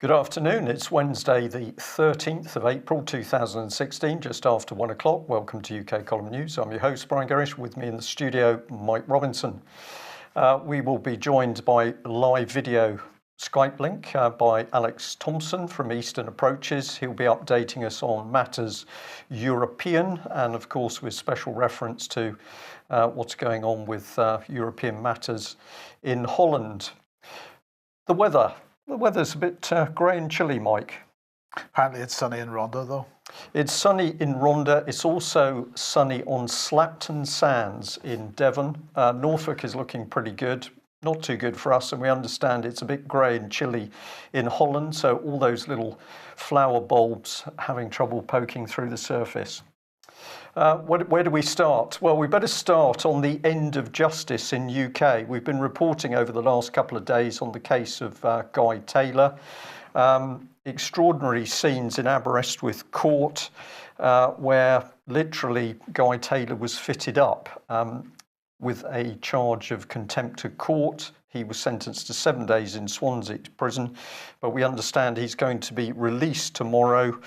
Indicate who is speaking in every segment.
Speaker 1: Good afternoon. It's Wednesday, the 13th of April 2016, just after 1 o'clock. Welcome to UK Column News. I'm your host, Brian Gerrish. With me in the studio, Mike Robinson. We will be joined by live video Skype link by Alex Thompson from Eastern Approaches. He'll be updating us on matters European and, of course, with special reference to what's going on with European matters in Holland. The weather's a bit grey and chilly, Mike.
Speaker 2: Apparently it's sunny in Rhondda, though.
Speaker 1: It's sunny in Rhondda. It's also sunny on Slapton Sands in Devon. Norfolk is looking pretty good. Not too good for us, and we understand it's a bit grey and chilly in Holland, so all those little flower bulbs having trouble poking through the surface. Where do we start? Well, we better start on the end of justice in UK. We've been reporting over the last couple of days on the case of Guy Taylor. Extraordinary scenes in Aberystwyth Court where literally Guy Taylor was fitted up with a charge of contempt of court. He was sentenced to 7 days in Swansea prison, but we understand he's going to be released tomorrow.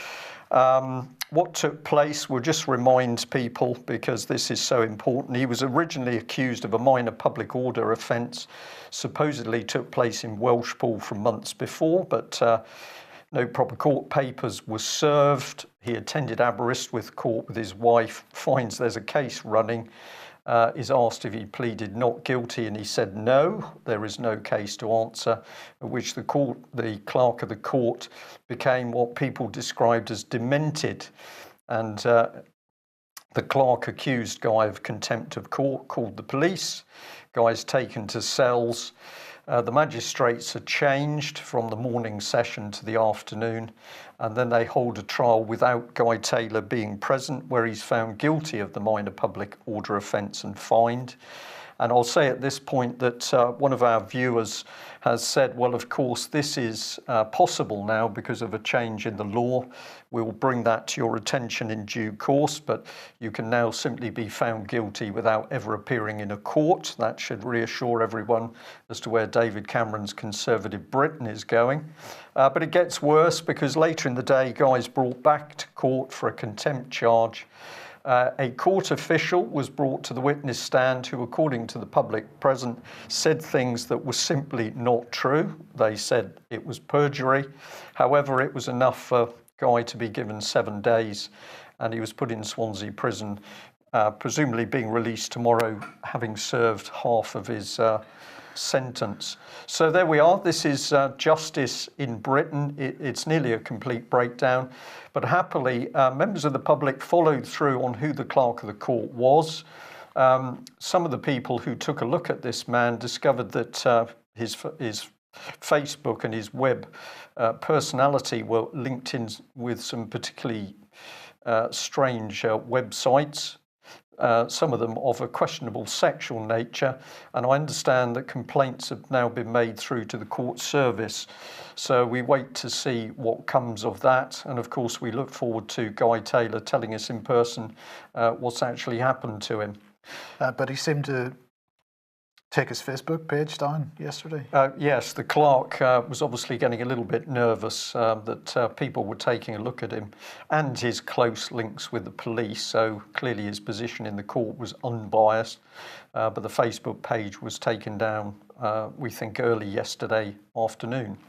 Speaker 1: What took place, we'll just remind people because this is so important. He was originally accused of a minor public order offence, supposedly took place in Welshpool from months before, but no proper court papers were served. He attended Aberystwyth Court with his wife, finds there's a case running, is asked if he pleaded not guilty, and he said no, there is no case to answer, at which the clerk of the court became what people described as demented, and the clerk accused Guy of contempt of court, called the police. Guy's taken to cells. The magistrates are changed from the morning session to the afternoon, and then they hold a trial without Guy Taylor being present, where he's found guilty of the minor public order offence and fined. And I'll say at this point that one of our viewers has said, well, of course, this is possible now because of a change in the law. We'll bring that to your attention in due course, but you can now simply be found guilty without ever appearing in a court. That should reassure everyone as to where David Cameron's Conservative Britain is going. But it gets worse because later in the day, Guy's brought back to court for a contempt charge. A court official was brought to the witness stand who, according to the public present, said things that were simply not true. They said it was perjury. However, it was enough for Guy to be given 7 days, and he was put in Swansea prison, presumably being released tomorrow, having served half of his sentence. So there we are. This is justice in Britain. It's nearly a complete breakdown, but happily members of the public followed through on who the clerk of the court was. Some of the people who took a look at this man discovered that his Facebook and his web personality were linked in with some particularly strange websites. Some of them of a questionable sexual nature, and I understand that complaints have now been made through to the court service. So we wait to see what comes of that, and of course we look forward to Guy Taylor telling us in person what's actually happened to him.
Speaker 2: But he seemed to take his Facebook page down yesterday.
Speaker 1: Yes, the clerk was obviously getting a little bit nervous that people were taking a look at him and his close links with the police, so clearly his position in the court was unbiased, but the Facebook page was taken down, we think, early yesterday afternoon.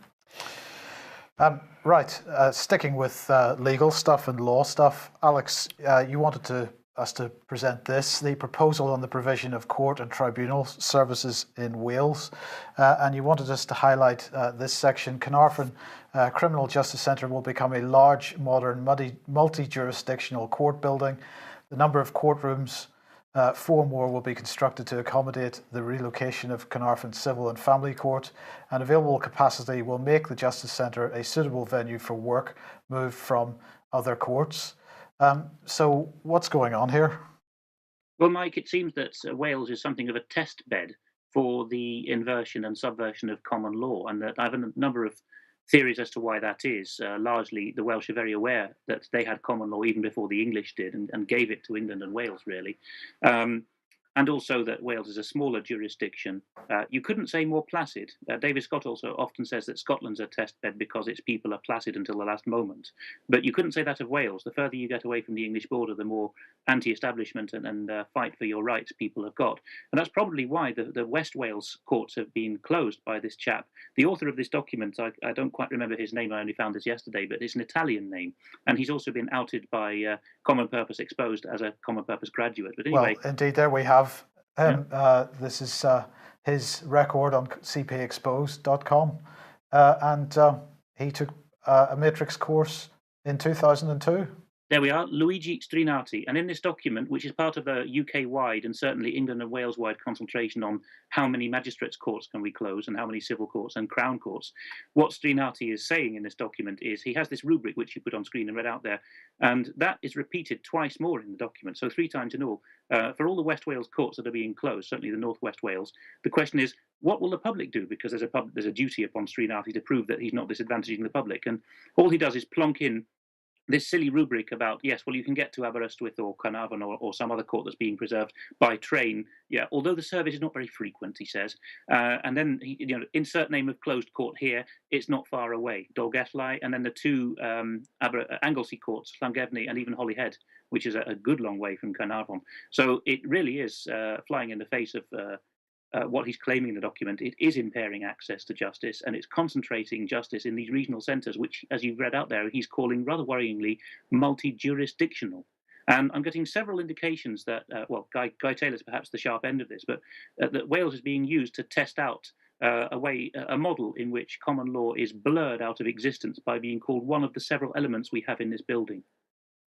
Speaker 2: Sticking with legal stuff and law stuff, Alex, you wanted us to present the proposal on the provision of court and tribunal services in Wales, and you wanted us to highlight this section. Caernarfon Criminal Justice Centre will become a large, modern, multi-jurisdictional court building. The number of courtrooms, 4 more, will be constructed to accommodate the relocation of Caernarfon Civil and Family Court, and available capacity will make the Justice Centre a suitable venue for work moved from other courts. So what's going on here?
Speaker 3: Well, Mike, it seems that Wales is something of a test bed for the inversion and subversion of common law, and that I have a number of theories as to why that is. Largely, the Welsh are very aware that they had common law even before the English did, and gave it to England and Wales, really. and also that Wales is a smaller jurisdiction. You couldn't say more placid. David Scott also often says that Scotland's a test bed because its people are placid until the last moment. But you couldn't say that of Wales. The further you get away from the English border, the more anti-establishment and fight for your rights people have got. And that's probably why the West Wales courts have been closed by this chap. The author of this document, I don't quite remember his name, I only found this yesterday, but it's an Italian name. And he's also been outed by Common Purpose Exposed as a Common Purpose graduate. But anyway.
Speaker 2: Well, indeed, there we have him. This is his record on cpexposed.com. And he took a matrix course in 2002.
Speaker 3: There we are, Luigi Strinati. And in this document, which is part of a UK-wide and certainly England and Wales-wide consultation on how many magistrates' courts can we close and how many civil courts and crown courts, what Strinati is saying in this document is he has this rubric which you put on screen and read out there, and that is repeated twice more in the document, so 3 times in all. For all the West Wales courts that are being closed, certainly the North West Wales, the question is, what will the public do? Because there's a duty upon Strinati to prove that he's not disadvantaging the public. And all he does is plonk in this silly rubric about, yes, well, you can get to Aberystwyth or Carnarvon or some other court that's being preserved by train. Yeah, although the service is not very frequent, he says. And then, insert name of closed court here, it's not far away, Dolgellau, and then the 2 Anglesey courts, Llangefni and even Holyhead, which is a good long way from Carnarvon. So it really is flying in the face of what he's claiming in the document. It is impairing access to justice, and it's concentrating justice in these regional centres, which, as you've read out there, he's calling rather worryingly multi-jurisdictional. And I'm getting several indications that, Guy Taylor's perhaps the sharp end of this, but that Wales is being used to test out a model in which common law is blurred out of existence by being called one of the several elements we have in this building.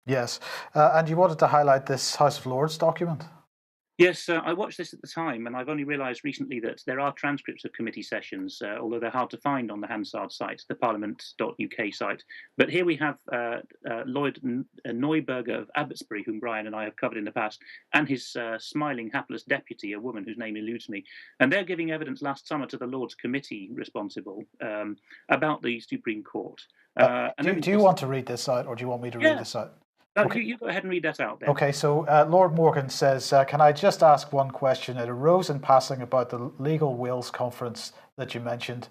Speaker 2: Yes, and you wanted to highlight this House of Lords document.
Speaker 3: Yes, I watched this at the time, and I've only realised recently that there are transcripts of committee sessions, although they're hard to find on the Hansard site, the parliament.uk site. But here we have Lloyd Neuberger of Abbotsbury, whom Brian and I have covered in the past, and his smiling, hapless deputy, a woman whose name eludes me. And they're giving evidence last summer to the Lords Committee responsible about the Supreme Court.
Speaker 2: Do you want to read this out, or do you want me to read this out?
Speaker 3: No, okay. You go ahead and read that out then.
Speaker 2: Okay, so Lord Morgan says, can I just ask one question? It arose in passing about the Legal Wales Conference that you mentioned.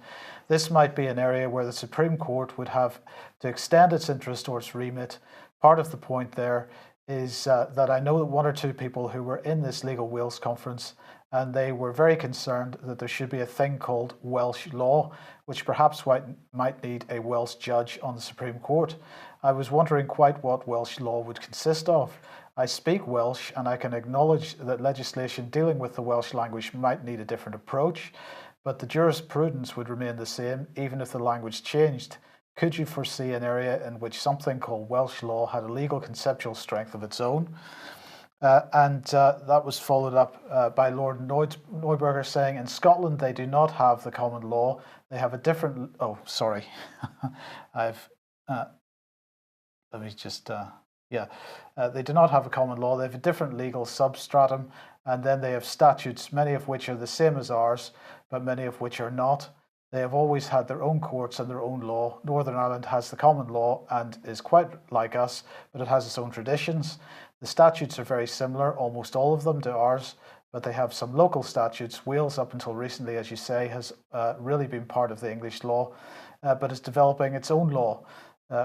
Speaker 2: This might be an area where the Supreme Court would have to extend its interest or its remit. Part of the point there is that I know that 1 or 2 people who were in this Legal Wales Conference, and they were very concerned that there should be a thing called Welsh law, which perhaps might need a Welsh judge on the Supreme Court. I was wondering quite what Welsh law would consist of. I speak Welsh, and I can acknowledge that legislation dealing with the Welsh language might need a different approach, but the jurisprudence would remain the same even if the language changed. Could you foresee an area in which something called Welsh law had a legal conceptual strength of its own? And that was followed up by Lord Neuberger saying, in Scotland they do not have the common law. They have a different... Oh, sorry. Let me just... they do not have a common law. They have a different legal substratum, and then they have statutes, many of which are the same as ours, but many of which are not. They have always had their own courts and their own law. Northern Ireland has the common law and is quite like us, but it has its own traditions. The statutes are very similar, almost all of them, to ours, but they have some local statutes. Wales, up until recently, as you say, has really been part of the English law, but is developing its own law.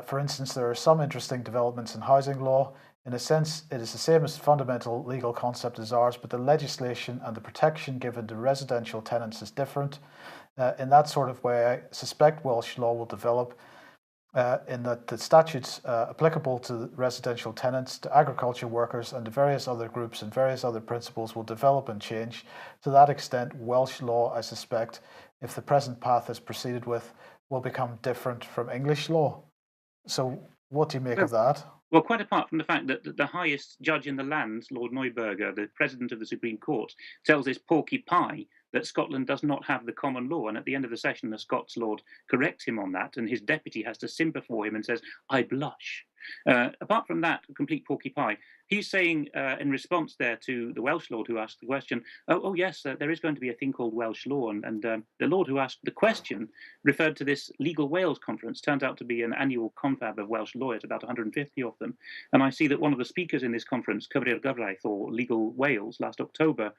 Speaker 2: For instance, there are some interesting developments in housing law. In a sense, it is the same as fundamental legal concept as ours, but the legislation and the protection given to residential tenants is different. In that sort of way, I suspect Welsh law will develop in that the statutes applicable to residential tenants, to agriculture workers, and to various other groups and various other principles will develop and change. To that extent, Welsh law, I suspect, if the present path is proceeded with, will become different from English law. So what do you make of that?
Speaker 3: Well, quite apart from the fact that the highest judge in the land, Lord Neuberger, the president of the Supreme Court, tells this porky pie that Scotland does not have the common law. And at the end of the session, the Scots Lord corrects him on that, and his deputy has to simper for him and says, I blush. Apart from that, complete porky pie. He's saying in response there to the Welsh lord who asked the question, oh yes, there is going to be a thing called Welsh law. And the lord who asked the question referred to this Legal Wales conference. Turns out to be an annual confab of Welsh lawyers, about 150 of them. And I see that one of the speakers in this conference, Cyfri'r Gyfraith, or Legal Wales, last October,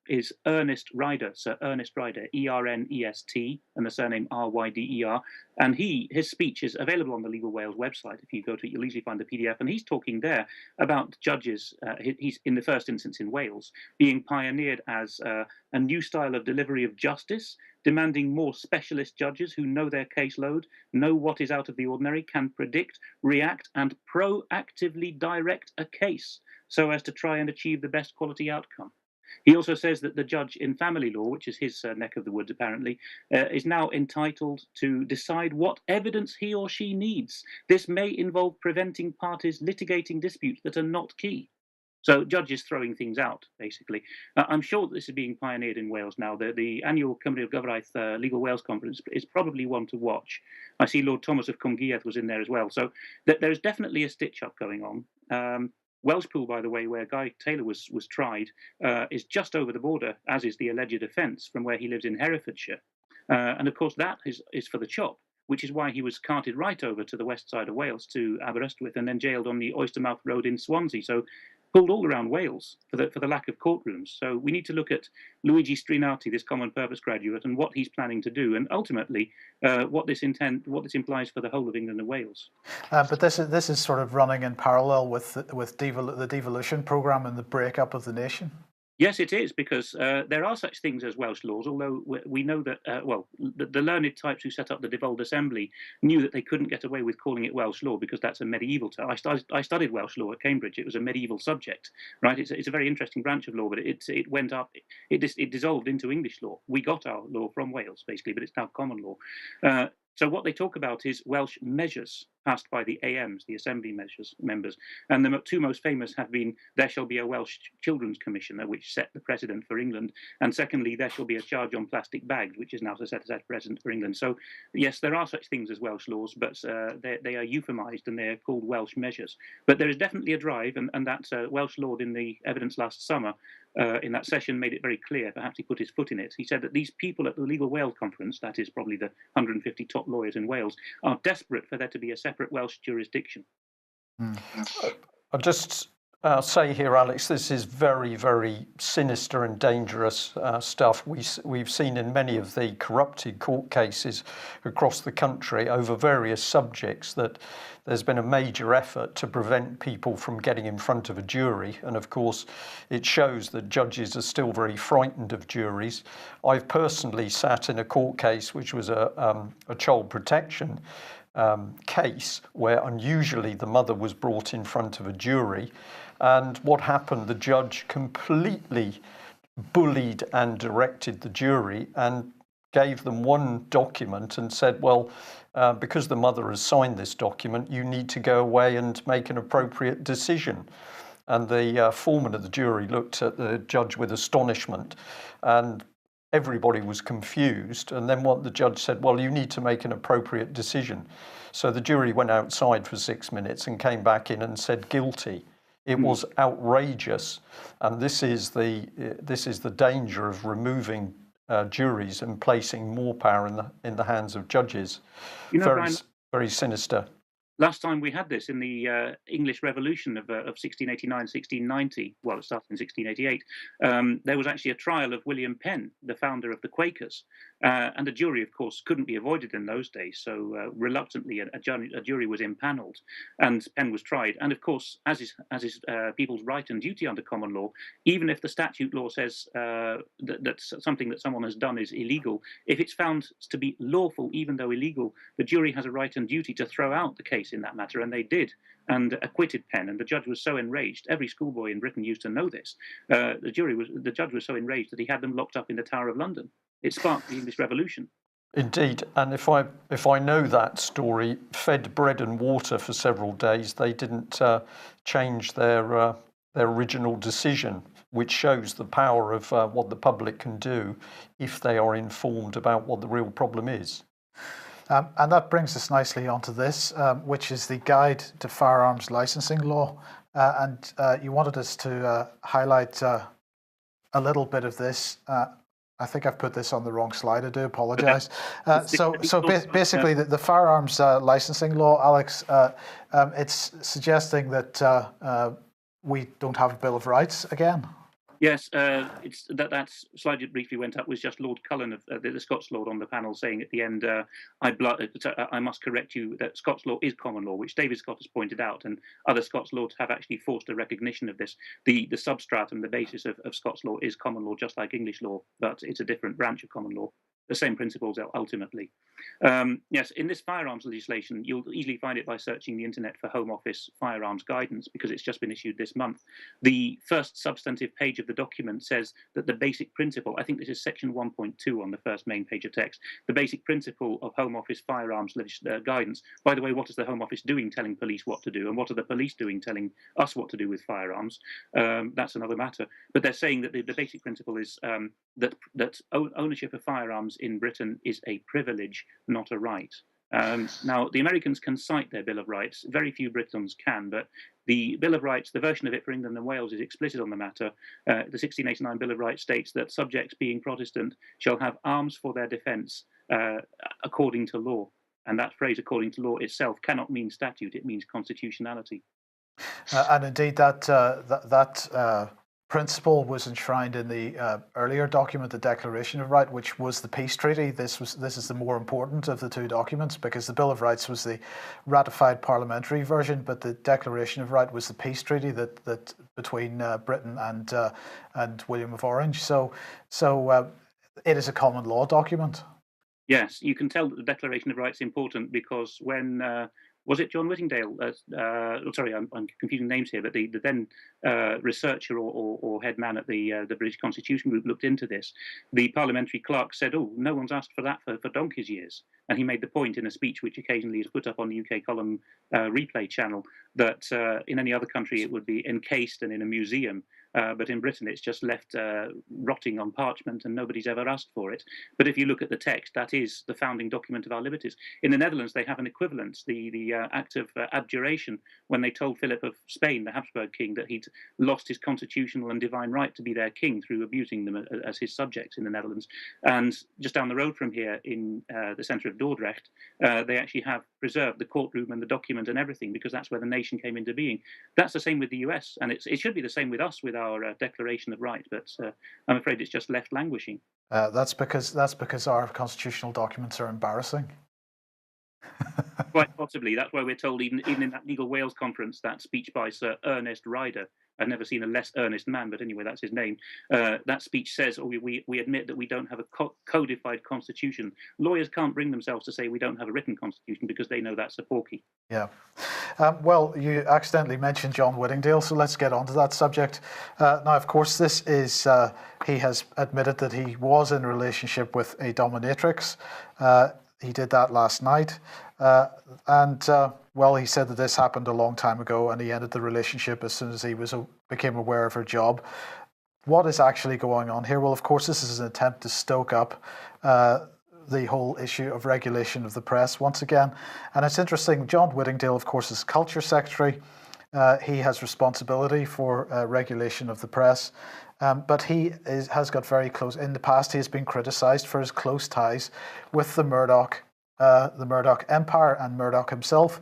Speaker 3: is Ernest Ryder, Sir Ernest Ryder, E-R-N-E-S-T, and the surname R-Y-D-E-R. And his speech is available on the Legal Wales website. If you go to it, you'll easily find the PDF. And he's talking there about judges, he's in the first instance in Wales, being pioneered as a new style of delivery of justice, demanding more specialist judges who know their caseload, know what is out of the ordinary, can predict, react, and proactively direct a case so as to try and achieve the best quality outcome. He also says that the judge in family law, which is his neck of the woods apparently, is now entitled to decide what evidence he or she needs. This may involve preventing parties litigating disputes that are not key. So judges throwing things out, basically. I'm sure that this is being pioneered in Wales now. The annual Cyfri'r Gyfraith Legal Wales Conference is probably one to watch. I see Lord Thomas of Cwmgïaeth was in there as well. So there's definitely a stitch-up going on. Welshpool, by the way, where Guy Taylor was tried, is just over the border, as is the alleged offence, from where he lives in Herefordshire. And of course, that is for the chop, which is why he was carted right over to the west side of Wales, to Aberystwyth, and then jailed on the Oystermouth Road in Swansea. So pulled all around Wales for the lack of courtrooms. So we need to look at Luigi Strinati, this common purpose graduate, and what he's planning to do, and ultimately what this implies for the whole of England and Wales.
Speaker 2: But this is sort of running in parallel with the devolution programme and the breakup of the nation.
Speaker 3: Yes, it is, because there are such things as Welsh laws, although we know that, the learned types who set up the Devolved Assembly knew that they couldn't get away with calling it Welsh law because that's a medieval term. I studied Welsh law at Cambridge. It was a medieval subject, right? It's a very interesting branch of law, but it went up, it dissolved into English law. We got our law from Wales, basically, but it's now common law. So what they talk about is Welsh measures passed by the AMs, the Assembly members. And the two most famous have been, there shall be a Welsh Children's Commissioner, which set the precedent for England. And secondly, there shall be a charge on plastic bags, which is now set as precedent for England. So yes, there are such things as Welsh laws, but they are euphemised and they're called Welsh measures. But there is definitely a drive, and that Welsh lord in the evidence last summer, in that session, made it very clear, perhaps he put his foot in it. He said that these people at the Legal Wales Conference, that is probably the 150 top lawyers in Wales, are desperate for there to be a separate Welsh jurisdiction.
Speaker 1: I'll just say here, Alex, this is very, very sinister and dangerous stuff. We've seen in many of the corrupted court cases across the country over various subjects that there's been a major effort to prevent people from getting in front of a jury. And of course, it shows that judges are still very frightened of juries. I've personally sat in a court case which was a child protection case where unusually the mother was brought in front of a jury. And what happened, the judge completely bullied and directed the jury and gave them one document and said, well, because the mother has signed this document, you need to go away and make an appropriate decision. And the foreman of the jury looked at the judge with astonishment, and everybody was confused. And then what the judge said, well, you need to make an appropriate decision. So the jury went outside for 6 minutes and came back in and said guilty. It was outrageous, and this is the danger of removing juries and placing more power in the hands of judges. Brian, very sinister.
Speaker 3: Last time we had this in the English Revolution of 1689, 1690, well, it started in 1688, there was actually a trial of William Penn, the founder of the Quakers. And the jury, of course, couldn't be avoided in those days. So reluctantly, a jury was impaneled and Penn was tried. And of course, as is people's right and duty under common law, even if the statute law says that something that someone has done is illegal, if it's found to be lawful, even though illegal, the jury has a right and duty to throw out the case in that matter, and they did, and acquitted Penn. And the judge was so enraged. Every schoolboy in Britain used to know this. The judge was so enraged that he had them locked up in the Tower of London. It sparked the English Revolution.
Speaker 1: Indeed, and if I know that story, fed bread and water for several days, they didn't change their original decision, which shows the power of what the public can do if they are informed about what the real problem is.
Speaker 2: And that brings us nicely onto this, which is the Guide to Firearms Licensing Law. And you wanted us to highlight a little bit of this. I think I've put this on the wrong slide. I do apologise. Basically, the firearms licensing law, Alex, it's suggesting that we don't have a Bill of Rights again.
Speaker 3: Yes, it's that slide you briefly went up was just Lord Cullen, of the Scots Lord, on the panel, saying at the end, I must correct you that Scots law is common law, which David Scott has pointed out, and other Scots lords have actually forced a recognition of this. The substratum, the basis of Scots law is common law, just like English law, but it's a different branch of common law. The same principles ultimately. Yes, in this firearms legislation, you'll easily find it by searching the internet for Home Office firearms guidance, because it's just been issued this month. The first substantive page of the document says that the basic principle, I think this is section 1.2 on the first main page of text, the basic principle of Home Office firearms guidance. By the way, what is the Home Office doing telling police what to do, and what are the police doing telling us what to do with firearms? That's another matter. But they're saying that the basic principle is that ownership of firearms in Britain is a privilege, not a right. Now, the Americans can cite their Bill of Rights. Very few Britons can, but the Bill of Rights, the version of it for England and Wales, is explicit on the matter. The 1689 Bill of Rights states that subjects being Protestant shall have arms for their defence according to law. And that phrase, according to law, itself cannot mean statute, it means constitutionality.
Speaker 2: And indeed, that principle was enshrined in the earlier document, the Declaration of Rights, which was the peace treaty. This is the more important of the two documents, because the Bill of Rights was the ratified parliamentary version, but the Declaration of Rights was the peace treaty that between Britain and William of Orange. So it is a common law document.
Speaker 3: Yes, you can tell that the Declaration of Rights is important because when was it John Whittingdale? Sorry, I'm confusing names here, but the then researcher or head man at the British Constitution Group looked into this. The parliamentary clerk said, "Oh, no one's asked for that for donkey's years," and he made the point in a speech which occasionally is put up on the UK column replay channel that in any other country it would be encased and in a museum. But in Britain, it's just left rotting on parchment and nobody's ever asked for it. But if you look at the text, that is the founding document of our liberties. In the Netherlands, they have an equivalent, the Act of Abjuration, when they told Philip of Spain, the Habsburg king, that he'd lost his constitutional and divine right to be their king through abusing them as his subjects in the Netherlands. And just down the road from here, in the centre of Dordrecht, they actually have preserved the courtroom and the document and everything, because that's where the nation came into being. That's the same with the US, and it should be the same with us, with our Declaration of Rights, but I'm afraid it's just left languishing.
Speaker 2: That's because our constitutional documents are embarrassing.
Speaker 3: Quite possibly. That's why we're told, even in that Legal Wales conference, that speech by Sir Ernest Ryder. I've never seen a less earnest man, but anyway, that's his name. That speech says, we admit that we don't have a codified constitution. Lawyers can't bring themselves to say we don't have a written constitution because they know that's a porky.
Speaker 2: Yeah. Well, you accidentally mentioned John Whittingdale, so let's get on to that subject. Now, of course, this is, he has admitted that he was in a relationship with a dominatrix. He did that last night. Well, he said that this happened a long time ago and he ended the relationship as soon as he became aware of her job. What is actually going on here? Well, of course, this is an attempt to stoke up the whole issue of regulation of the press once again. And it's interesting, John Whittingdale, of course, is Culture Secretary. He has responsibility for regulation of the press. But he has got very close. In the past, he has been criticised for his close ties with the Murdoch empire and Murdoch himself.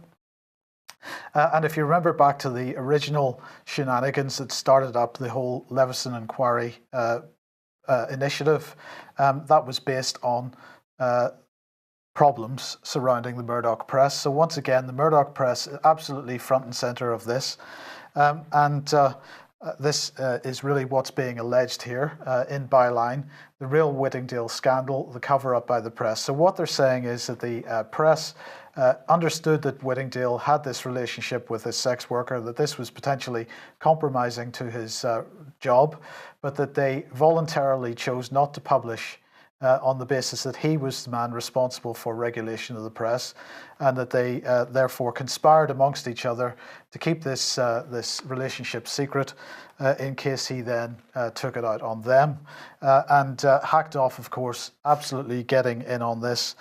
Speaker 2: And if you remember back to the original shenanigans that started up the whole Leveson Inquiry initiative, that was based on problems surrounding the Murdoch press. So once again, the Murdoch press is absolutely front and centre of this. This is really what's being alleged here in Byline, the real Whittingdale scandal, the cover-up by the press. So what they're saying is that the press understood that Whittingdale had this relationship with this sex worker, that this was potentially compromising to his job, but that they voluntarily chose not to publish on the basis that he was the man responsible for regulation of the press, and that they therefore conspired amongst each other to keep this relationship secret in case he then took it out on them. And Hacked Off, of course, absolutely getting in on this.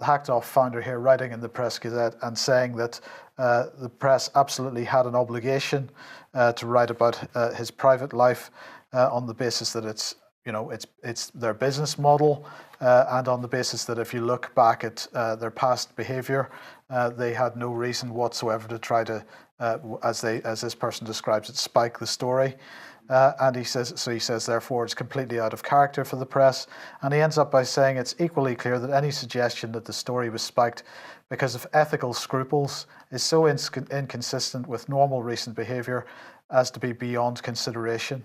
Speaker 2: Hacked Off founder here writing in the Press Gazette and saying that the press absolutely had an obligation to write about his private life on the basis that it's their business model, and on the basis that if you look back at their past behaviour, they had no reason whatsoever to try to, as this person describes it, spike the story. And he says, therefore, it's completely out of character for the press. And he ends up by saying it's equally clear that any suggestion that the story was spiked because of ethical scruples is so inconsistent with normal recent behaviour as to be beyond consideration,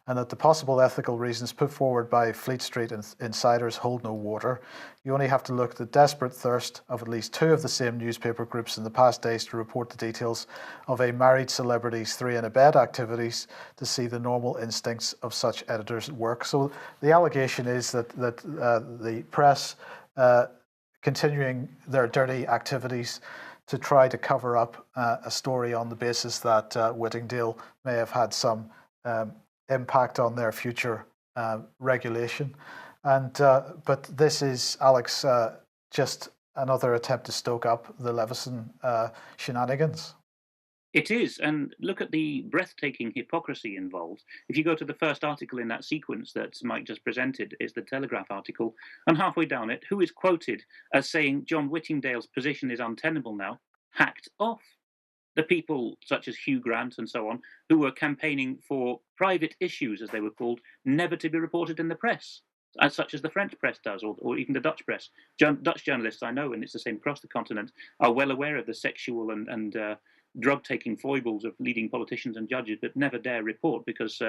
Speaker 2: and that the possible ethical reasons put forward by Fleet Street insiders hold no water. You only have to look at the desperate thirst of at least two of the same newspaper groups in the past days to report the details of a married celebrity's 3-in-a-bed activities to see the normal instincts of such editors at work. So the allegation is that the press continuing their dirty activities to try to cover up a story on the basis that Whittingdale may have had some impact on their future regulation. But this is, Alex, just another attempt to stoke up the Leveson shenanigans.
Speaker 3: It is, and look at the breathtaking hypocrisy involved. If you go to the first article in that sequence that Mike just presented, is the Telegraph article, and halfway down it, who is quoted as saying John Whittingdale's position is untenable now? Hacked Off. The people such as Hugh Grant and so on, who were campaigning for private issues, as they were called, never to be reported in the press, as such as the French press does, or even the Dutch press. Dutch journalists I know, and it's the same across the continent, are well aware of the sexual and drug-taking foibles of leading politicians and judges, but never dare report because,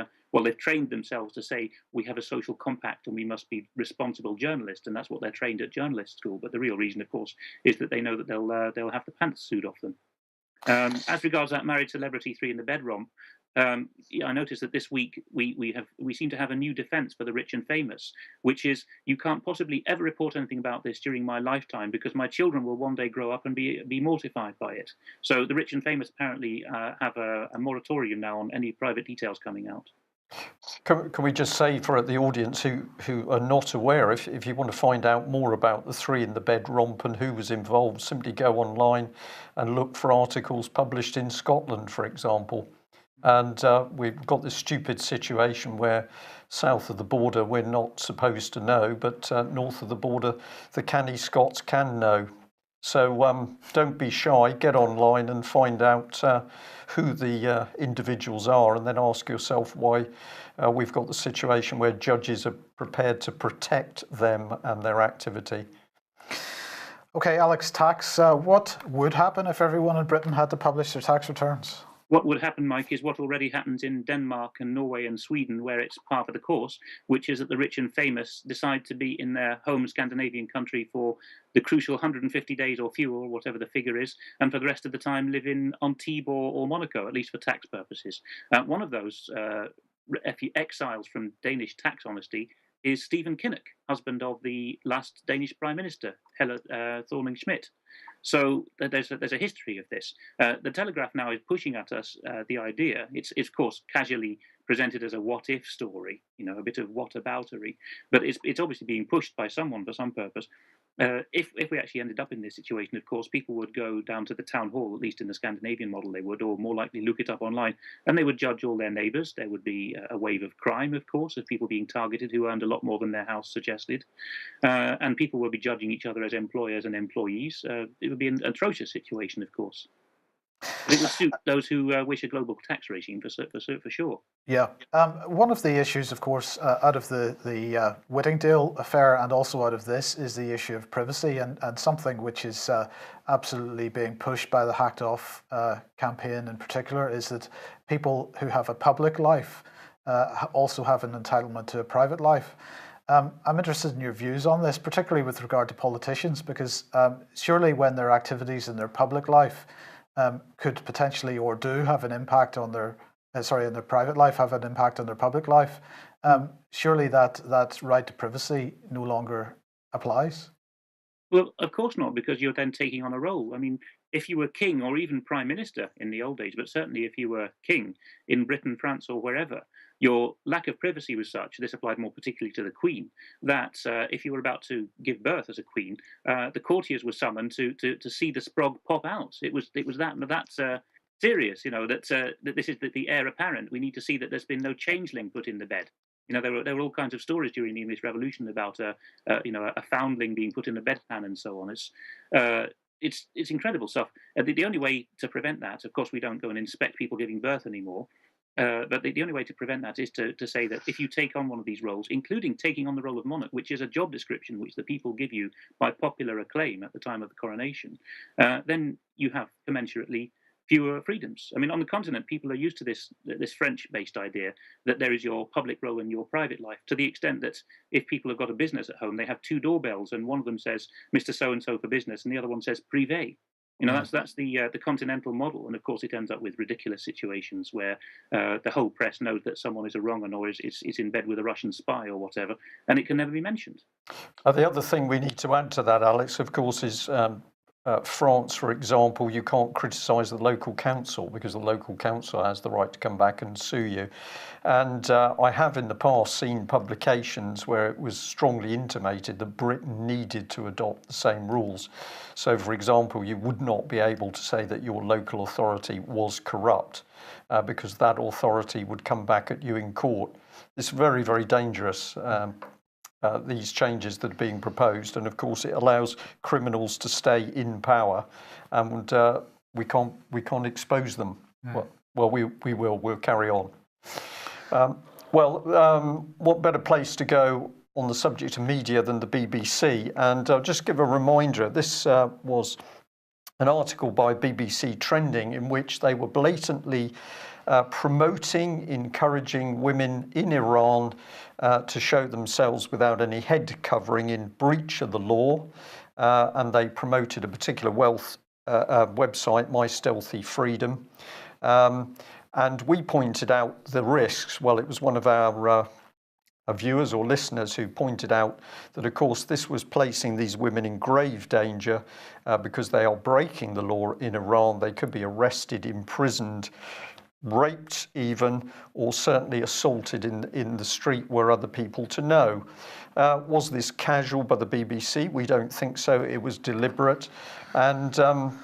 Speaker 3: they've trained themselves to say we have a social compact and we must be responsible journalists, and that's what they're trained at journalist school. But the real reason, of course, is that they know that they'll have the pants sued off them. As regards that married celebrity 3-in-the-bed romp, I noticed that this week we seem to have a new defence for the rich and famous, which is you can't possibly ever report anything about this during my lifetime because my children will one day grow up and be mortified by it. So the rich and famous apparently have a moratorium now on any private details coming out.
Speaker 1: Can we just say for the audience who are not aware, if you want to find out more about the 3-in-the-bed romp and who was involved, simply go online and look for articles published in Scotland, for example. And we've got this stupid situation where south of the border we're not supposed to know, but north of the border the canny Scots can know. So don't be shy, get online and find out who the individuals are, and then ask yourself why we've got the situation where judges are prepared to protect them and their activity.
Speaker 2: Okay, Alex, tax. What would happen if everyone in Britain had to publish their tax returns?
Speaker 3: What would happen, Mike, is what already happens in Denmark and Norway and Sweden, where it's par for the course, which is that the rich and famous decide to be in their home Scandinavian country for the crucial 150 days or fewer, or whatever the figure is, and for the rest of the time live in Antibes or Monaco, at least for tax purposes. One of those exiles from Danish tax honesty is Stephen Kinnock, husband of the last Danish Prime Minister, Helle Thorning-Schmidt. So there's a history of this. The Telegraph now is pushing at us the idea. It's of course casually presented as a what-if story, a bit of whataboutery, but it's obviously being pushed by someone for some purpose. If we actually ended up in this situation, of course, people would go down to the town hall, at least in the Scandinavian model they would, or more likely look it up online, and they would judge all their neighbours. There would be a wave of crime, of course, of people being targeted who earned a lot more than their house suggested, and people would be judging each other as employers and employees. It would be an atrocious situation, of course. But it would suit those who wish a global tax regime for sure.
Speaker 2: Yeah. One of the issues, of course, out of the Whittingdale affair and also out of this is the issue of privacy, and something which is absolutely being pushed by the Hacked Off campaign in particular is that people who have a public life also have an entitlement to a private life. I'm interested in your views on this, particularly with regard to politicians, because surely when their activities in their public life could potentially or do have an impact on their in their private life have an impact on their public life, surely that right to privacy no longer applies?
Speaker 3: Well, of course not, because you're then taking on a role. I mean, if you were king or even prime minister in the old days, but certainly if you were king in Britain, France, or wherever, your lack of privacy was such, this applied more particularly to the queen, that if you were about to give birth as a queen, the courtiers were summoned to see the sprog pop out. It was that's serious, that this is the heir apparent. We need to see that there's been no changeling put in the bed. There were all kinds of stories during the English Revolution about a foundling being put in the bedpan and so on. It's incredible stuff. The only way to prevent that, of course, we don't go and inspect people giving birth anymore. But the only way to prevent that is to say that if you take on one of these roles, including taking on the role of monarch, which is a job description which the people give you by popular acclaim at the time of the coronation, then you have commensurately fewer freedoms. I mean, on the continent, people are used to this French-based idea that there is your public role and your private life, to the extent that if people have got a business at home, they have two doorbells, and one of them says Mr. So and So for business, and the other one says privé. That's the continental model, and of course, it ends up with ridiculous situations where the whole press knows that someone is a wrong 'un or is in bed with a Russian spy or whatever, and it can never be mentioned.
Speaker 1: The other thing we need to add to that, Alex, of course, is France, for example, you can't criticise the local council because the local council has the right to come back and sue you. And I have in the past seen publications where it was strongly intimated that Britain needed to adopt the same rules. So, for example, you would not be able to say that your local authority was corrupt because that authority would come back at you in court. It's very, very dangerous. These changes that are being proposed, and of course it allows criminals to stay in power, and we can't expose them. We'll carry on. What better place to go on the subject of media than the BBC? And I'll just give a reminder. This was an article by BBC Trending in which they were blatantly promoting, encouraging women in Iran to show themselves without any head covering in breach of the law. And they promoted a particular website, My Stealthy Freedom. And we pointed out the risks. Well, it was one of our viewers or listeners who pointed out that, of course, this was placing these women in grave danger because they are breaking the law in Iran. They could be arrested, imprisoned, raped even, or certainly assaulted in the street were other people to know. Was this casual by the BBC? We don't think so. It was deliberate. And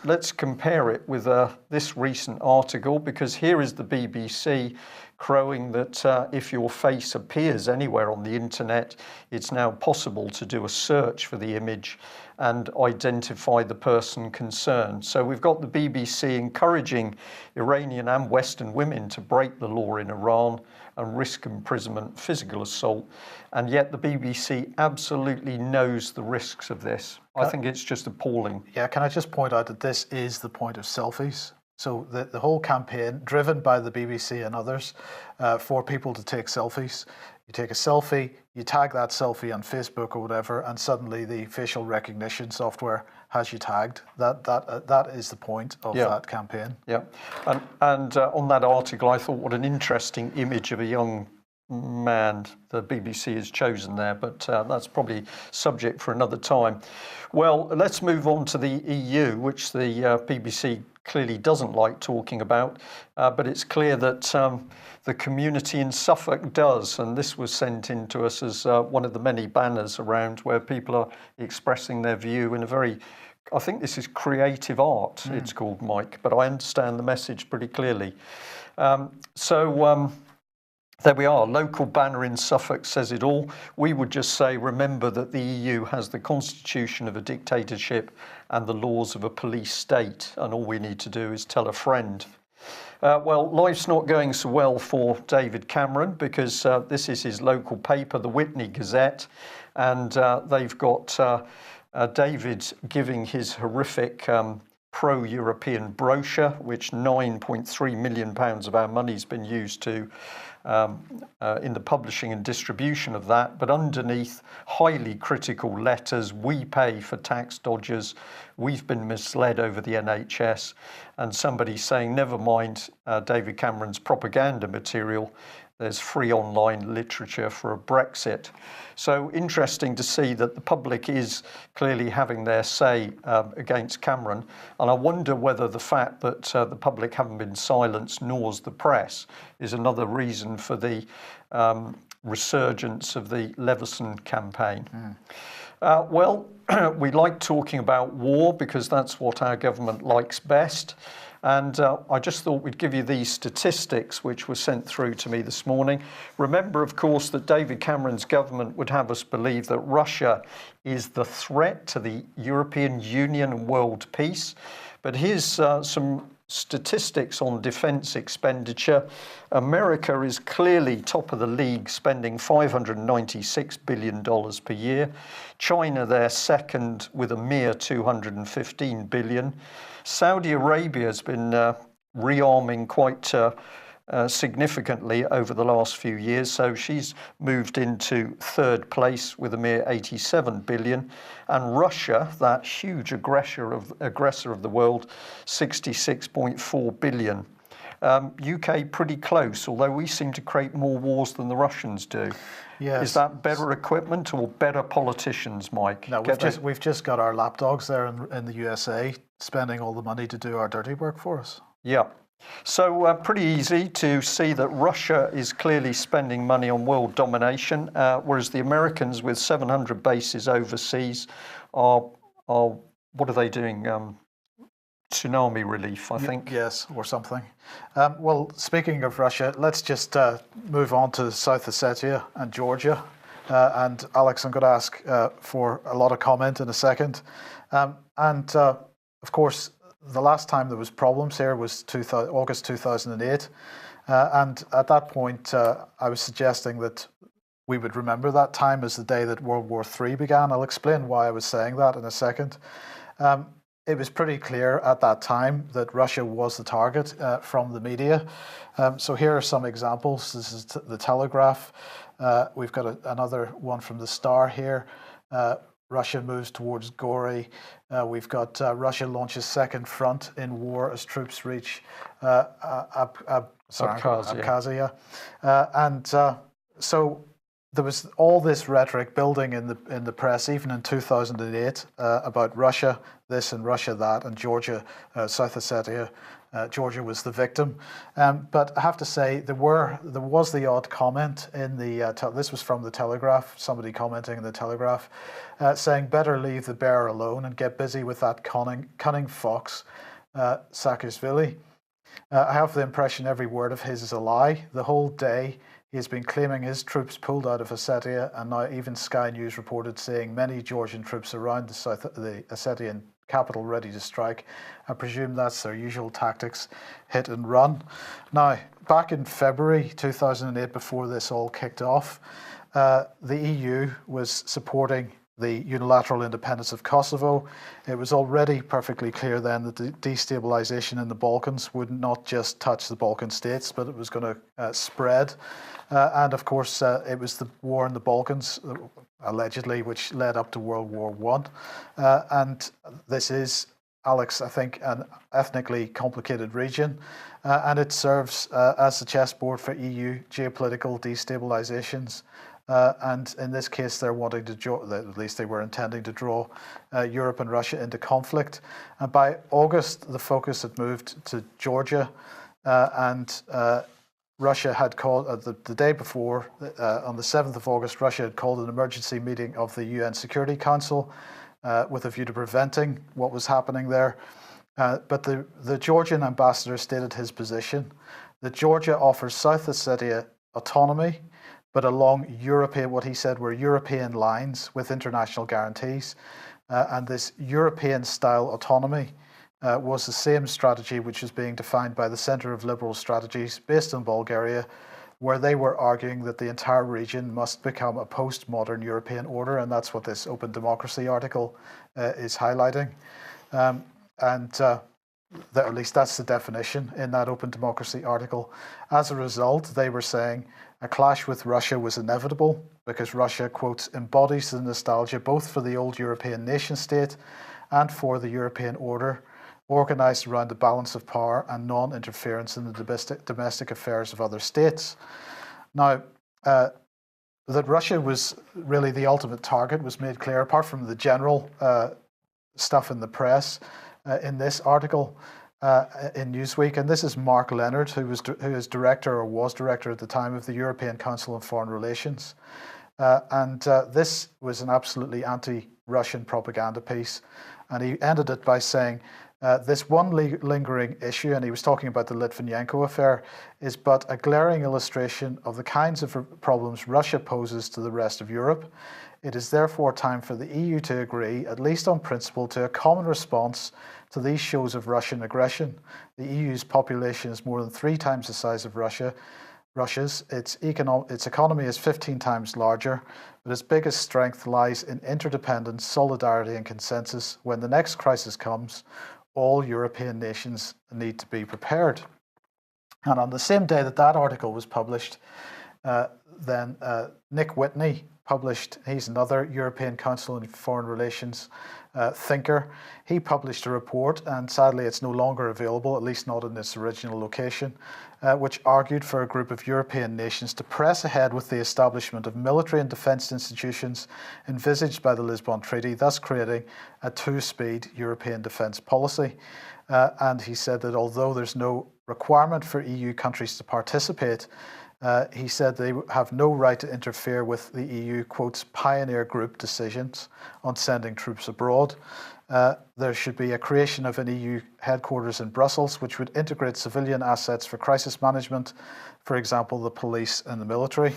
Speaker 1: let's compare it with this recent article, because here is the BBC crowing that if your face appears anywhere on the internet, it's now possible to do a search for the image and identify the person concerned. So we've got the BBC encouraging Iranian and Western women to break the law in Iran and risk imprisonment, physical assault, and yet the BBC absolutely knows the risks of this. I think it's just appalling.
Speaker 2: Yeah, can I just point out that this is the point of selfies? So the whole campaign, driven by the BBC and others, for people to take selfies. You take a selfie, you tag that selfie on Facebook or whatever, and suddenly the facial recognition software has you tagged. That is the point of that campaign.
Speaker 1: Yeah, and on that article, I thought what an interesting image of a young man the BBC has chosen there, but that's probably subject for another time. Well, let's move on to the EU, which the BBC clearly doesn't like talking about, but it's clear that the community in Suffolk does, and this was sent in to us as one of the many banners around where people are expressing their view in a very, I think this is creative art, it's called, Mike, but I understand the message pretty clearly. There we are, local banner in Suffolk says it all. We would just say, remember that the EU has the constitution of a dictatorship and the laws of a police state, and all we need to do is tell a friend. Life's not going so well for David Cameron, because this is his local paper, the Witney Gazette, and they've got David giving his horrific pro-European brochure, which £9.3 million of our money's been used to in the publishing and distribution of that, but underneath highly critical letters, we pay for tax dodgers, we've been misled over the NHS, and somebody saying, never mind David Cameron's propaganda material, There's free online literature for a Brexit. So interesting to see that the public is clearly having their say against Cameron. And I wonder whether the fact that the public haven't been silenced, nor's the press, is another reason for the resurgence of the Leveson campaign. Well, we like talking about war because that's what our government likes best. And I just thought we'd give you these statistics which were sent through to me this morning. Remember, of course, that David Cameron's government would have us believe that Russia is the threat to the European Union and world peace. But here's some statistics on defence expenditure. America is clearly top of the league, spending $596 billion per year. China, they're second with a mere $215 billion. Saudi Arabia has been rearming quite significantly over the last few years, so she's moved into third place with a mere $87 billion. And Russia, that huge aggressor of the world, $66.4 billion. UK pretty close, although we seem to create more wars than the Russians do.
Speaker 2: Yes.
Speaker 1: Is that better equipment or better politicians, Mike?
Speaker 2: No, we've just got our lapdogs there in the USA spending all the money to do our dirty work for us.
Speaker 1: Yeah. So pretty easy to see that Russia is clearly spending money on world domination, whereas the Americans, with 700 bases overseas, are what are they doing? Tsunami relief, I think.
Speaker 2: Yes, or something. Well, speaking of Russia, let's just move on to South Ossetia and Georgia. And Alex, I'm going to ask for a lot of comment in a second. Of course, the last time there was problems here was August 2008. And at that point, I was suggesting that we would remember that time as the day that World War III began. I'll explain why I was saying that in a second. It was pretty clear at that time that Russia was the target from the media. So here are some examples. This is the Telegraph. We've got another one from the Star here. Russia moves towards Gori. We've got Russia launches second front in war as troops reach Abkhazia. So there was all this rhetoric building in the press, even in 2008, about Russia this and Russia that, and Georgia, South Ossetia. Georgia was the victim, but I have to say there was the odd comment in the. This was from the Telegraph. Somebody commenting in the Telegraph, saying, "Better leave the bear alone and get busy with that cunning fox, Saakashvili." I have the impression every word of his is a lie. The whole day he has been claiming his troops pulled out of Ossetia, and now even Sky News reported seeing many Georgian troops around the Ossetian capital ready to strike. I presume that's their usual tactics, hit and run. Now, back in February 2008, before this all kicked off, the EU was supporting the unilateral independence of Kosovo. It was already perfectly clear then that the destabilization in the Balkans would not just touch the Balkan states, but it was going to spread. And of course, it was the war in the Balkans, allegedly, which led up to World War I. And this is, Alex, I think, an ethnically complicated region. And it serves as the chessboard for EU geopolitical destabilizations. And in this case, they're wanting to at least they were intending to draw Europe and Russia into conflict. And by August, the focus had moved to Georgia, and Russia had called the day before, on the 7th of August, Russia had called an emergency meeting of the UN Security Council with a view to preventing what was happening there. But the Georgian ambassador stated his position that Georgia offers South Ossetia autonomy, but along what he said were European lines with international guarantees. And this European-style autonomy was the same strategy which was being defined by the Centre of Liberal Strategies based in Bulgaria, where they were arguing that the entire region must become a postmodern European order, and that's what this Open Democracy article is highlighting. At least that's the definition in that Open Democracy article. As a result, they were saying a clash with Russia was inevitable because Russia, quotes, embodies the nostalgia both for the old European nation state and for the European order, organised around the balance of power and non-interference in the domestic affairs of other states. Now, that Russia was really the ultimate target was made clear, apart from the general stuff in the press, in this article in Newsweek. And this is Mark Leonard, who is director, or was director at the time, of the European Council on Foreign Relations. This was an absolutely anti-Russian propaganda piece. And he ended it by saying, this one lingering issue, and he was talking about the Litvinenko affair, is but a glaring illustration of the kinds of problems Russia poses to the rest of Europe. It is therefore time for the EU to agree, at least on principle, to a common response to these shows of Russian aggression. The EU's population is more than 3 times the size of Russia's. Its economy is 15 times larger, but its biggest strength lies in interdependence, solidarity, and consensus. When the next crisis comes, all European nations need to be prepared. And on the same day that that article was published, then Nick Whitney published, he's another European Council on Foreign Relations thinker. He published a report, and sadly it's no longer available, at least not in its original location, which argued for a group of European nations to press ahead with the establishment of military and defence institutions envisaged by the Lisbon Treaty, thus creating a 2-speed European defence policy. And he said that although there's no requirement for EU countries to participate, he said they have no right to interfere with the EU, quotes, pioneer group decisions on sending troops abroad. There should be a creation of an EU headquarters in Brussels, which would integrate civilian assets for crisis management, for example, the police and the military.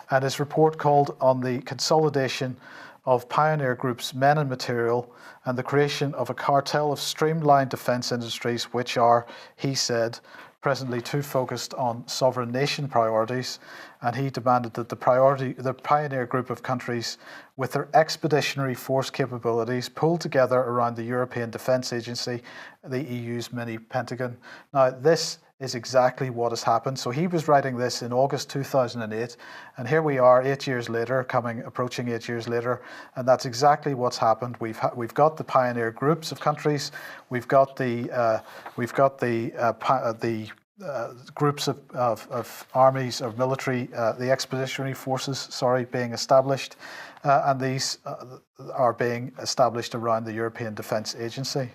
Speaker 2: And his report called on the consolidation of pioneer groups' men and material and the creation of a cartel of streamlined defence industries, which are, he said, presently too focused on sovereign nation priorities, and he demanded that the pioneer group of countries with their expeditionary force capabilities pull together around the European Defence Agency, the EU's mini Pentagon. Now, this is exactly what has happened. So he was writing this in August 2008, and here we are 8 years later, approaching 8 years later, and that's exactly what's happened. We've got the pioneer groups of countries, we've got the groups of armies, of military, the expeditionary forces, being established, and these are being established around the European Defence Agency.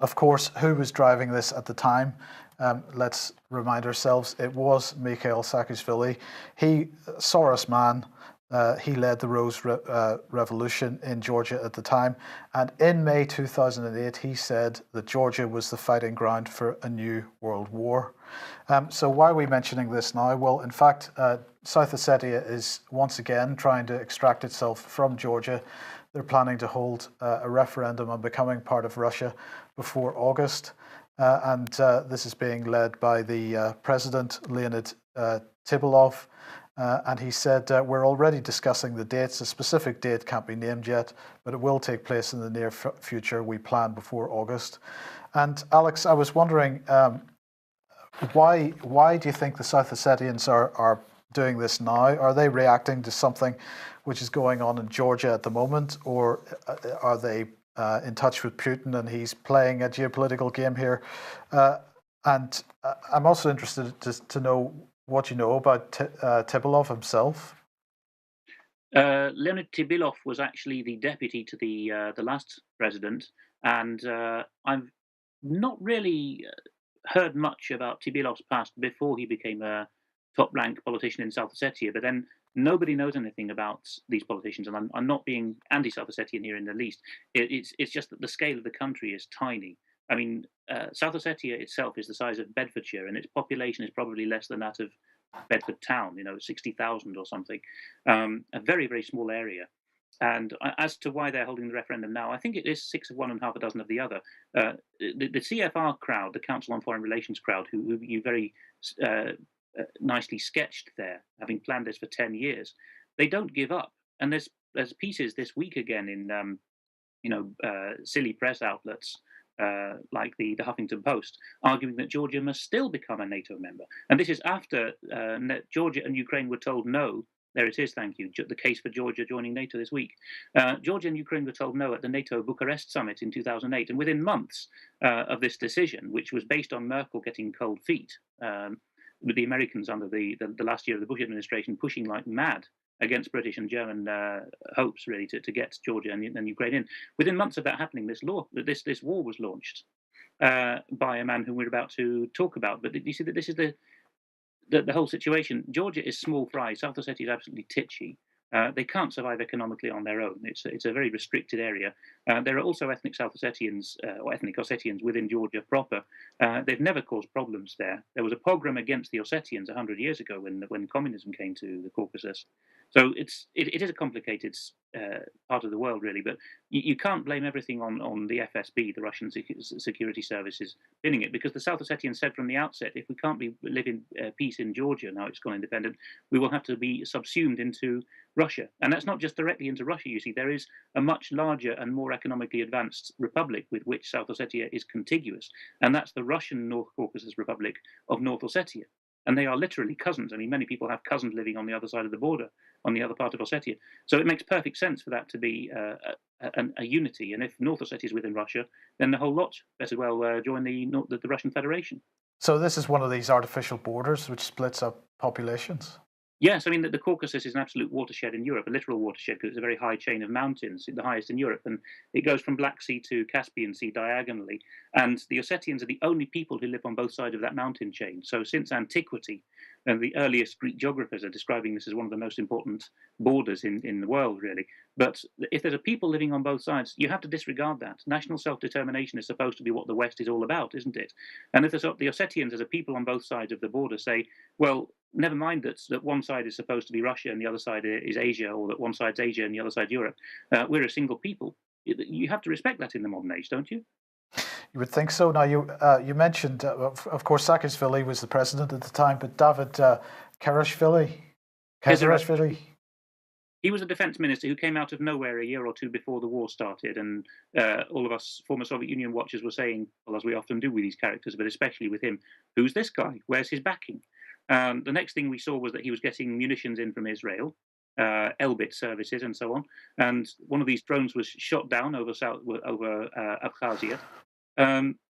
Speaker 2: Of course, who was driving this at the time? Let's remind ourselves, it was Mikhail Saakashvili. He, Soros man, he led the Rose Revolution in Georgia at the time. And in May 2008, he said that Georgia was the fighting ground for a new world war. So why are we mentioning this now? Well, in fact, South Ossetia is once again trying to extract itself from Georgia. They're planning to hold a referendum on becoming part of Russia before August. And this is being led by the president, Leonid Tibolov. And he said, we're already discussing the dates. A specific date can't be named yet, but it will take place in the near future. We plan before August. And Alex, I was wondering, why do you think the South Ossetians are doing this now? Are they reacting to something which is going on in Georgia at the moment, or are they in touch with Putin and he's playing a geopolitical game here? And I'm also interested to know what you know about Tibolov himself.
Speaker 3: Leonid Tibolov was actually the deputy to the last president, and I've not really heard much about Tibolov's past before he became a top-ranked politician in South Ossetia. But then nobody knows anything about these politicians, and I'm not being anti-South Ossetian here in the least. It's just that the scale of the country is tiny. I mean, South Ossetia itself is the size of Bedfordshire, and its population is probably less than that of Bedford town, 60,000 or something. A very, very small area. And as to why they're holding the referendum now, I think it is 6 of one and half a dozen of the other. The CFR crowd, the Council on Foreign Relations crowd, who you very nicely sketched there, having planned this for 10 years, they don't give up. And there's pieces this week again in silly press outlets like the Huffington Post, arguing that Georgia must still become a NATO member. And this is after Georgia and Ukraine were told no. There it is, thank you. The case for Georgia joining NATO this week. Georgia and Ukraine were told no at the NATO Bucharest summit in 2008. And within months of this decision, which was based on Merkel getting cold feet, with the Americans under the last year of the Bush administration pushing like mad against British and German hopes, really, to get Georgia and Ukraine in. Within months of that happening, this war was launched by a man whom we're about to talk about. But you see that this is the whole situation. Georgia is small fry. South Ossetia is absolutely titchy. They can't survive economically on their own. It's a very restricted area. There are also ethnic South Ossetians or ethnic Ossetians within Georgia proper. They've never caused problems there. There was a pogrom against the Ossetians 100 years ago when communism came to the Caucasus. So it is a complicated part of the world, really. But you can't blame everything on the FSB, the Russian security services, pinning it, because the South Ossetians said from the outset, if we can't live in peace in Georgia now it's gone independent, we will have to be subsumed into Russia. And that's not just directly into Russia, you see. There is a much larger and more economically advanced republic with which South Ossetia is contiguous, and that's the Russian North Caucasus Republic of North Ossetia. And they are literally cousins. I mean, many people have cousins living on the other side of the border, on the other part of Ossetia. So it makes perfect sense for that to be a unity. And if North Ossetia is within Russia, then the whole lot better well join the Russian Federation.
Speaker 2: So this is one of these artificial borders which splits up populations?
Speaker 3: Yes, I mean, the Caucasus is an absolute watershed in Europe, a literal watershed, because it's a very high chain of mountains, the highest in Europe, and it goes from Black Sea to Caspian Sea diagonally. And the Ossetians are the only people who live on both sides of that mountain chain. So since antiquity, and the earliest Greek geographers are describing this as one of the most important borders in the world, really. But if there's a people living on both sides, you have to disregard that. National self-determination is supposed to be what the West is all about, isn't it? And if the Ossetians as a people on both sides of the border say, well, never mind that one side is supposed to be Russia and the other side is Asia, or that one side's Asia and the other side Europe, we're a single people. You have to respect that in the modern age, don't you?
Speaker 2: You would think so. Now, you mentioned, of course, Saakashvili was the president at the time, but David Kezarashvili,
Speaker 3: he was a defense minister who came out of nowhere a year or two before the war started, and all of us former Soviet Union watchers were saying, well, as we often do with these characters, but especially with him, who's this guy? Where's his backing? The next thing we saw was that he was getting munitions in from Israel, Elbit services and so on, and one of these drones was shot down over Abkhazia.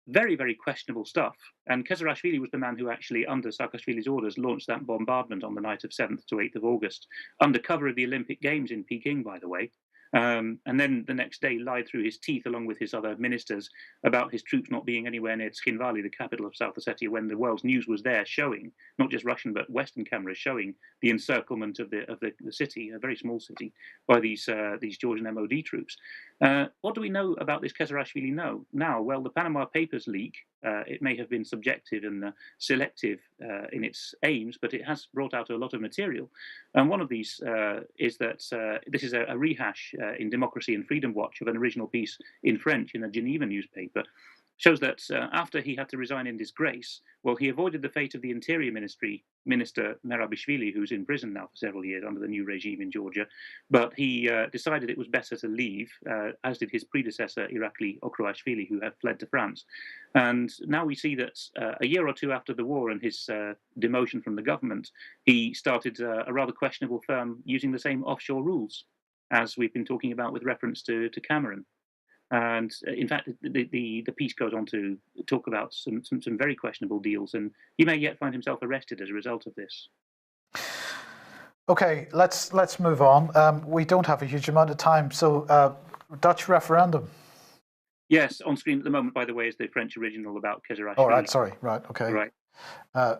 Speaker 3: Very, very questionable stuff. And Kezarashvili was the man who actually, under Saakashvili's orders, launched that bombardment on the night of 7th to 8th of August, under cover of the Olympic Games in Peking, by the way. And then the next day lied through his teeth, along with his other ministers, about his troops not being anywhere near Tskhinvali, the capital of South Ossetia, when the world's news was there showing, not just Russian but Western cameras showing the encirclement of the city, a very small city, by these Georgian MOD troops. What do we know about this Kezarashvili now? Well, the Panama Papers leak, it may have been subjective and selective in its aims, but it has brought out a lot of material. And one of these is that this is a rehash in Democracy and Freedom Watch of an original piece in French in a Geneva newspaper. Shows that after he had to resign in disgrace, well, he avoided the fate of the Interior Minister Merabishvili, who's in prison now for several years under the new regime in Georgia. But he decided it was better to leave, as did his predecessor, Irakli Okroashvili, who had fled to France. And now we see that a year or two after the war and his demotion from the government, he started a rather questionable firm using the same offshore rules, as we've been talking about with reference to Cameron. And in fact, the piece goes on to talk about some very questionable deals, and he may yet find himself arrested as a result of this.
Speaker 2: Okay, let's move on. We don't have a huge amount of time, so Dutch referendum.
Speaker 3: Yes, on screen at the moment, by the way, is the French original about Kezarashvili.
Speaker 2: Oh, right, sorry, right, okay.
Speaker 3: Right.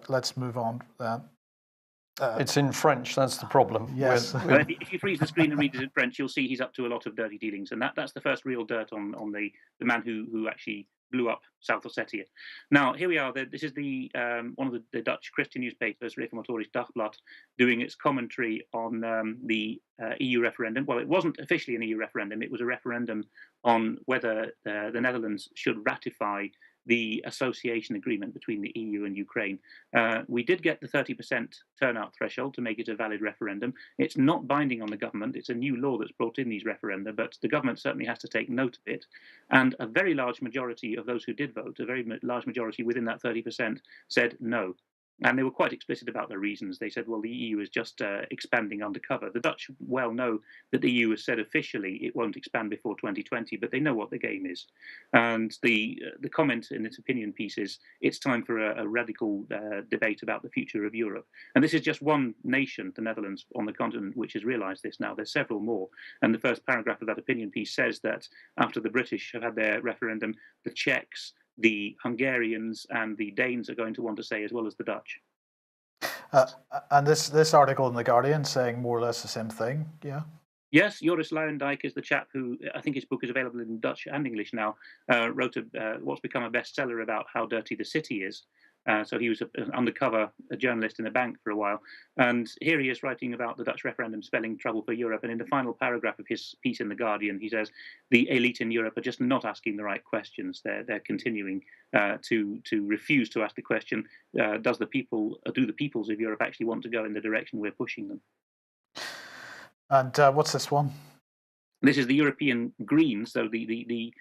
Speaker 2: Let's move on then.
Speaker 1: It's in French, that's the problem.
Speaker 2: Yes.
Speaker 3: Well, if you freeze the screen and read it in French, you'll see he's up to a lot of dirty dealings. And that's the first real dirt on the man who actually blew up South Ossetia. Now, here we are. This is the one of the Dutch Christian newspapers, Reformatorisch Dagblad, doing its commentary on the EU referendum. Well, it wasn't officially an EU referendum. It was a referendum on whether the Netherlands should ratify the association agreement between the EU and Ukraine. We did get the 30% turnout threshold to make it a valid referendum. It's not binding on the government. It's a new law that's brought in these referenda, but the government certainly has to take note of it. And a very large majority of those who did vote, a very large majority within that 30%, said no. And they were quite explicit about their reasons. They said, well, the EU is just expanding undercover. The Dutch well know that the EU has said officially it won't expand before 2020, but they know what the game is. And the comment in its opinion piece is it's time for a radical debate about the future of Europe. And this is just one nation, the Netherlands, on the continent, which has realised this now. There's several more. And the first paragraph of that opinion piece says that after the British have had their referendum, the Czechs, the Hungarians and the Danes are going to want to say, as well as the Dutch.
Speaker 2: And this article in The Guardian saying more or less the same thing, yeah?
Speaker 3: Yes, Joris Luijendijk is the chap who, I think his book is available in Dutch and English now, wrote what's become a bestseller about how dirty the city is. So he was an undercover journalist in a bank for a while. And here he is writing about the Dutch referendum spelling trouble for Europe. And in the final paragraph of his piece in The Guardian, he says, the elite in Europe are just not asking the right questions. They're continuing to refuse to ask the question, do the peoples of Europe actually want to go in the direction we're pushing them?
Speaker 2: And what's this one?
Speaker 3: This is the European Greens, so the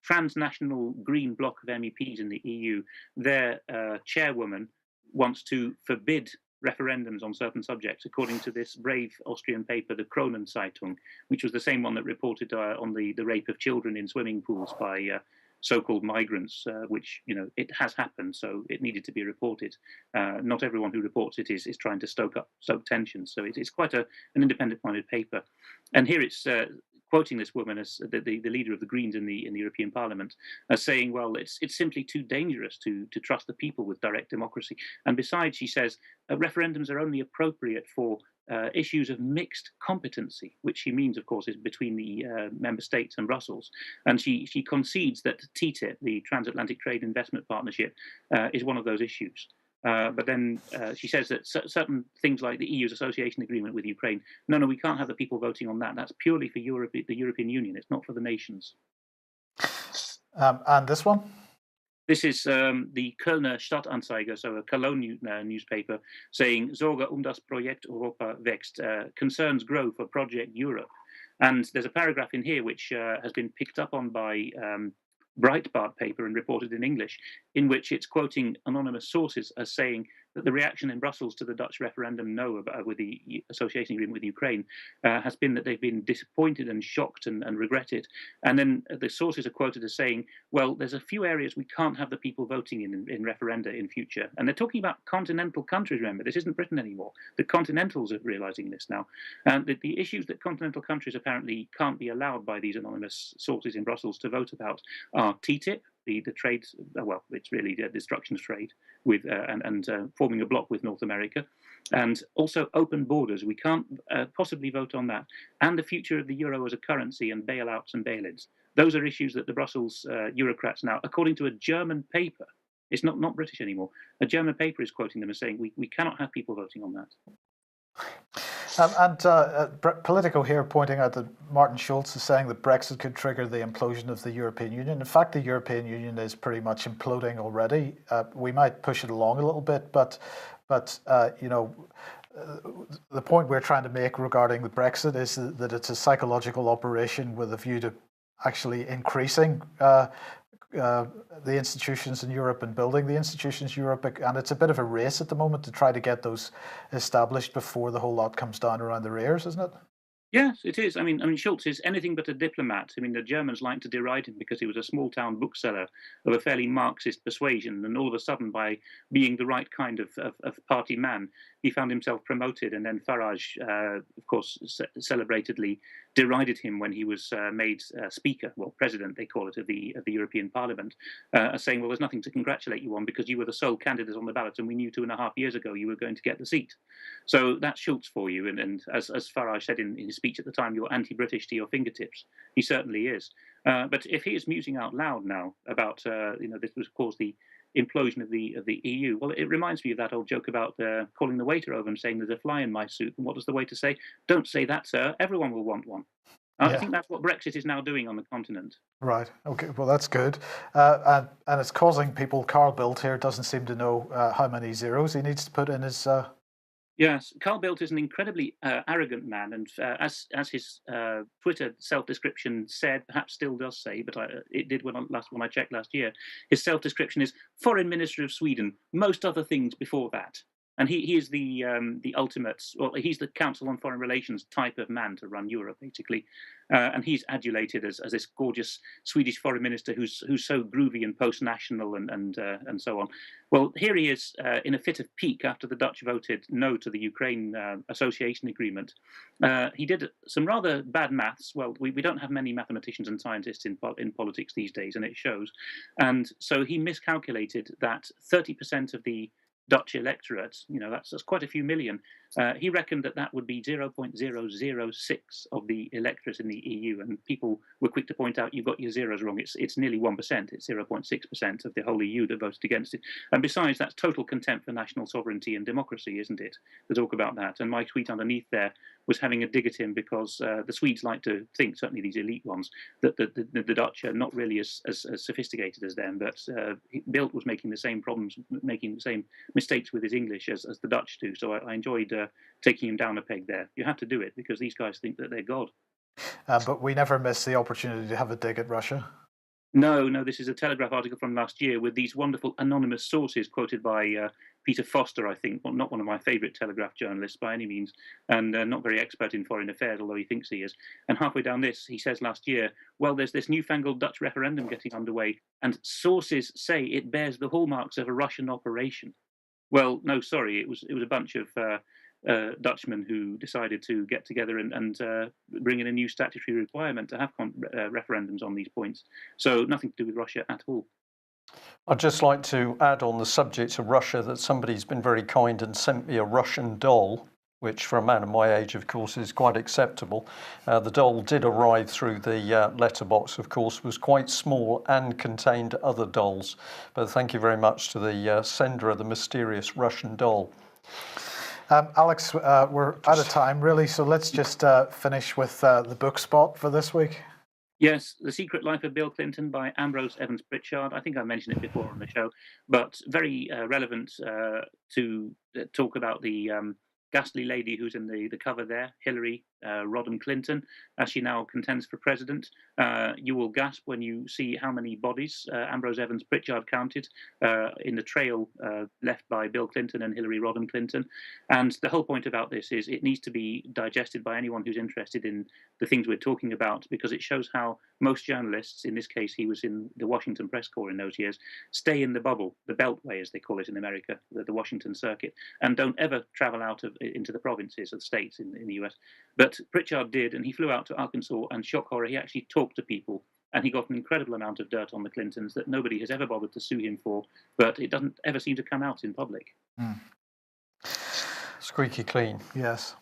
Speaker 3: transnational Green bloc of MEPs in the EU. Their chairwoman wants to forbid referendums on certain subjects, according to this brave Austrian paper, the Kronenzeitung, which was the same one that reported on the rape of children in swimming pools by so-called migrants, which, you know, it has happened, so it needed to be reported. Not everyone who reports it is trying to stoke tensions, so it's quite an independent-minded paper. And here it's quoting this woman as the leader of the Greens in the European Parliament, as saying, well, it's simply too dangerous to trust the people with direct democracy. And besides, she says, referendums are only appropriate for issues of mixed competency, which she means, of course, is between the member states and Brussels. And she concedes that TTIP, the Transatlantic Trade Investment Partnership, is one of those issues. But then she says that certain things like the EU's association agreement with Ukraine, no, we can't have the people voting on that. That's purely for Europe, the European Union. It's not for the nations.
Speaker 2: And this one?
Speaker 3: This is the Kölner Stadtanzeiger, so a Cologne newspaper, saying Sorge das Projekt Europa wächst. Concerns grow for Project Europe. And there's a paragraph in here which has been picked up on by Breitbart paper and reported in English, in which it's quoting anonymous sources as saying that the reaction in Brussels to the Dutch referendum no with the association agreement with Ukraine has been that they've been disappointed and shocked and regretted. And then the sources are quoted as saying, well, there's a few areas we can't have the people voting in referenda in future. And they're talking about continental countries, remember, this isn't Britain anymore. The continentals are realizing this now. And the issues that continental countries apparently can't be allowed by these anonymous sources in Brussels to vote about are TTIP, the trade, well, it's really the destruction of trade with and forming a bloc with North America, and also open borders. We can't possibly vote on that, and the future of the euro as a currency and bailouts and bail-ins. Those are issues that the Brussels Eurocrats now, according to a German paper, it's not British anymore. A German paper is quoting them as saying we cannot have people voting on that.
Speaker 2: Politico here pointing out that Martin Schulz is saying that Brexit could trigger the implosion of the European Union. In fact, the European Union is pretty much imploding already. We might push it along a little bit, but you know, the point we're trying to make regarding the Brexit is that it's a psychological operation with a view to actually increasing the institutions in Europe and building the institutions in Europe, and it's a bit of a race at the moment to try to get those established before the whole lot comes down around their ears, isn't it?
Speaker 3: Yes, it is. I mean, Schulz is anything but a diplomat. I mean, the Germans like to deride him because he was a small-town bookseller of a fairly Marxist persuasion, and all of a sudden, by being the right kind of party man, he found himself promoted. And then Farage, of course, celebratedly derided him when he was made Speaker, well, President, they call it, of the European Parliament, saying, well, there's nothing to congratulate you on because you were the sole candidate on the ballot, and we knew 2.5 years ago you were going to get the seat. So that's Schulz for you. And as Farage said in his speech at the time, you're anti-British to your fingertips. He certainly is. But if he is musing out loud now about, you know, this was, of course, the implosion of the EU, well, it reminds me of that old joke about calling the waiter over and saying there's a fly in my soup. And what does the waiter say? Don't say that, sir. Everyone will want one. I think that's what Brexit is now doing on the continent.
Speaker 2: Right. Okay. Well, that's good. And it's causing people. Carl Bildt here doesn't seem to know how many zeros he needs to put in his
Speaker 3: Yes, Carl Bildt is an incredibly arrogant man, and as his Twitter self-description said, perhaps still does say, but it did when I checked last year. His self-description is Foreign Minister of Sweden. Most other things before that, and he is the ultimate. Well, he's the Council on Foreign Relations type of man to run Europe, basically, and he's adulated as this gorgeous Swedish foreign minister who's so groovy and post-national and so on. Well, here he is in a fit of pique after the Dutch voted no to the Ukraine association agreement. He did some rather bad maths. Well, we don't have many mathematicians and scientists in politics these days, and it shows. And so he miscalculated that 30% of the Dutch electorate, that's quite a few million. He reckoned that would be 0.006 of the electorate in the EU, and people were quick to point out, you've got your zeros wrong. It's nearly 1%. It's 0.6% of the whole EU that voted against it. And besides, that's total contempt for national sovereignty and democracy, isn't it? To talk about that. And my tweet underneath there was having a dig at him because the Swedes like to think, certainly these elite ones, that the Dutch are not really as sophisticated as them. But Bildt was making the same problems, making the same mistakes with his English as the Dutch do. So I enjoyed taking him down a peg there. You have to do it because these guys think that they're God.
Speaker 2: But we never miss the opportunity to have a dig at Russia.
Speaker 3: No, this is a Telegraph article from last year with these wonderful anonymous sources quoted by Peter Foster, I think, well, not one of my favourite Telegraph journalists by any means, and not very expert in foreign affairs, although he thinks he is. And halfway down this, he says last year, well, there's this newfangled Dutch referendum getting underway, and sources say it bears the hallmarks of a Russian operation. Well, no, sorry, it was a bunch of Dutchmen who decided to get together and bring in a new statutory requirement to have referendums on these points. So nothing to do with Russia at all.
Speaker 1: I'd just like to add on the subject of Russia that somebody's been very kind and sent me a Russian doll, which for a man of my age, of course, is quite acceptable. The doll did arrive through the letterbox, of course, was quite small and contained other dolls. But thank you very much to the sender of the mysterious Russian doll.
Speaker 2: Alex, we're out of time, really, so let's just finish with the book spot for this week.
Speaker 3: Yes, The Secret Life of Bill Clinton by Ambrose Evans Pritchard. I think I mentioned it before on the show, but very relevant to talk about the ghastly lady who's in the cover there, Hillary Rodham Clinton, as she now contends for president. You will gasp when you see how many bodies Ambrose Evans Pritchard counted in the trail left by Bill Clinton and Hillary Rodham Clinton. And the whole point about this is it needs to be digested by anyone who's interested in the things we're talking about, because it shows how most journalists, in this case he was in the Washington Press Corps in those years, stay in the bubble, the Beltway as they call it in America, the Washington Circuit, and don't ever travel out into the provinces or the states in the US. But Pritchard did, and he flew out to Arkansas, and shock horror, he actually talked to people, and he got an incredible amount of dirt on the Clintons that nobody has ever bothered to sue him for, but it doesn't ever seem to come out in public.
Speaker 1: Squeaky clean.
Speaker 2: Yes.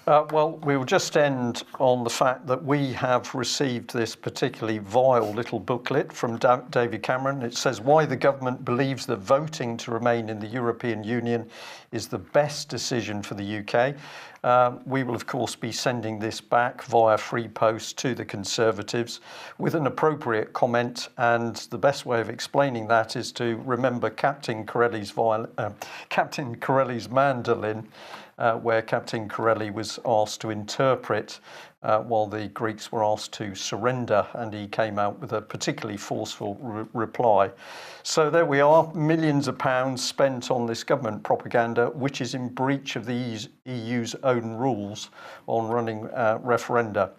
Speaker 1: Well, we will just end on the fact that we have received this particularly vile little booklet from David Cameron. It says why the government believes that voting to remain in the European Union is the best decision for the UK. We will, of course, be sending this back via free post to the Conservatives with an appropriate comment. And the best way of explaining that is to remember Captain Corelli's mandolin, where Captain Corelli was asked to interpret while the Greeks were asked to surrender, and he came out with a particularly forceful reply. So there we are, millions of pounds spent on this government propaganda, which is in breach of the EU's own rules on running referenda.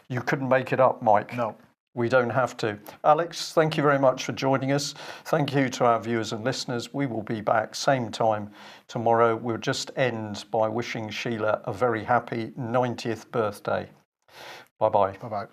Speaker 1: You couldn't make it up, Mike.
Speaker 2: No.
Speaker 1: We don't have to. Alex, thank you very much for joining us. Thank you to our viewers and listeners. We will be back same time tomorrow. We'll just end by wishing Sheila a very happy 90th birthday. Bye-bye.
Speaker 2: Bye-bye.